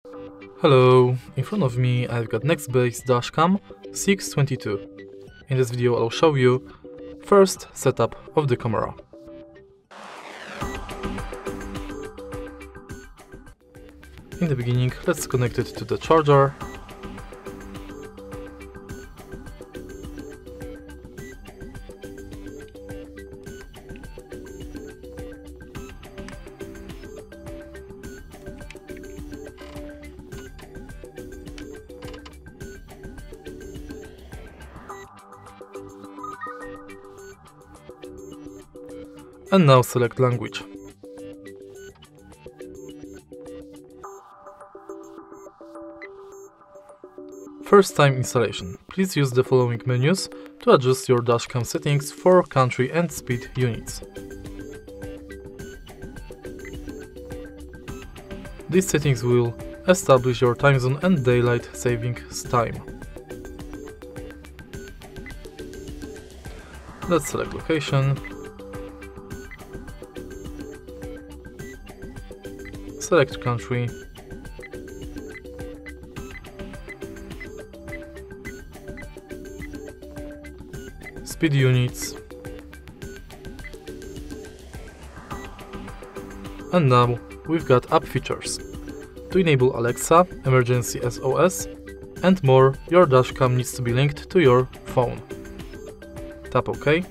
Hello, in front of me I've got Nextbase Dashcam 622. In this video I'll show you first setup of the camera. In the beginning let's connect it to the charger. And now select language. First time installation. Please use the following menus to adjust your dashcam settings for country and speed units. These settings will establish your time zone and daylight savings time. Let's select location. Select country. Speed units. And now we've got app features. To enable Alexa, emergency SOS, and more, your dashcam needs to be linked to your phone. Tap OK.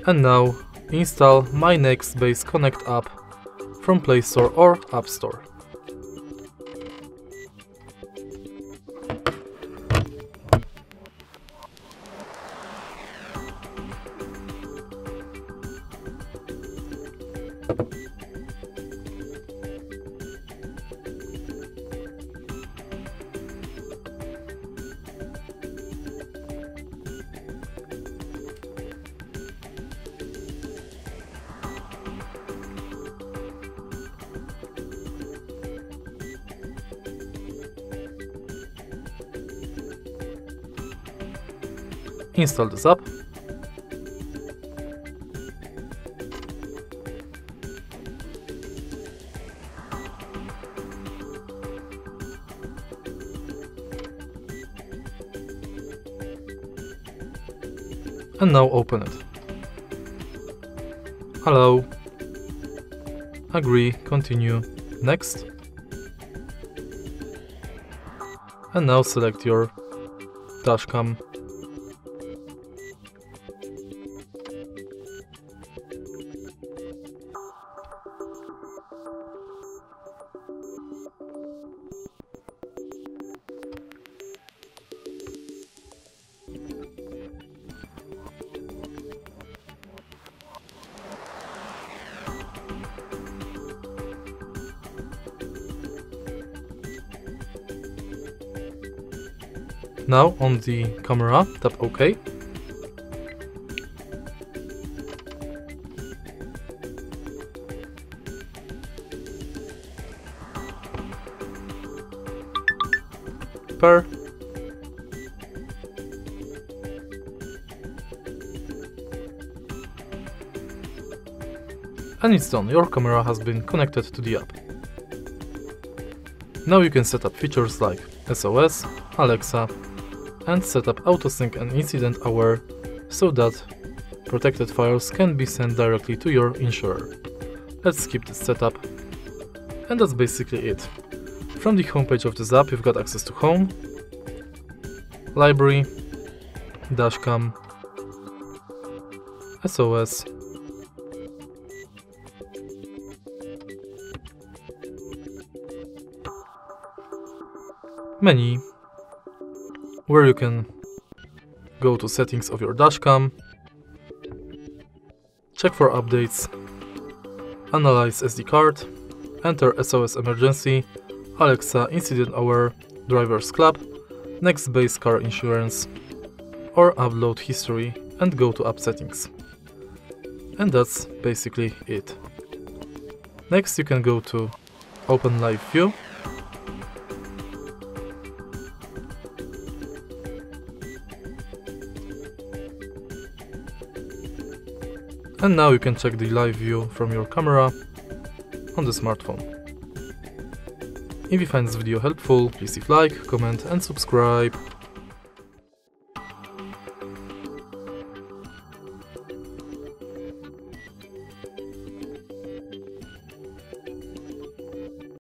And now install My Nextbase Connect app from Play Store or App Store. Install this app. And now open it. Allow. Agree, continue, next. And now select your dashcam. Now on the camera, tap OK. Pair. And it's done, your camera has been connected to the app. Now you can set up features like SOS, Alexa, and set up autosync and incident aware so that protected files can be sent directly to your insurer. Let's skip this setup. And that's basically it. From the homepage of this app you've got access to home, library, dashcam, SOS, menu, where you can go to settings of your dashcam, check for updates, analyze SD card, enter SOS emergency, Alexa incident aware, drivers club, Nextbase car insurance, or upload history, and go to app settings. And that's basically it. Next you can go to open live view. And now you can check the live view from your camera on the smartphone. If you find this video helpful, please leave like, comment and subscribe.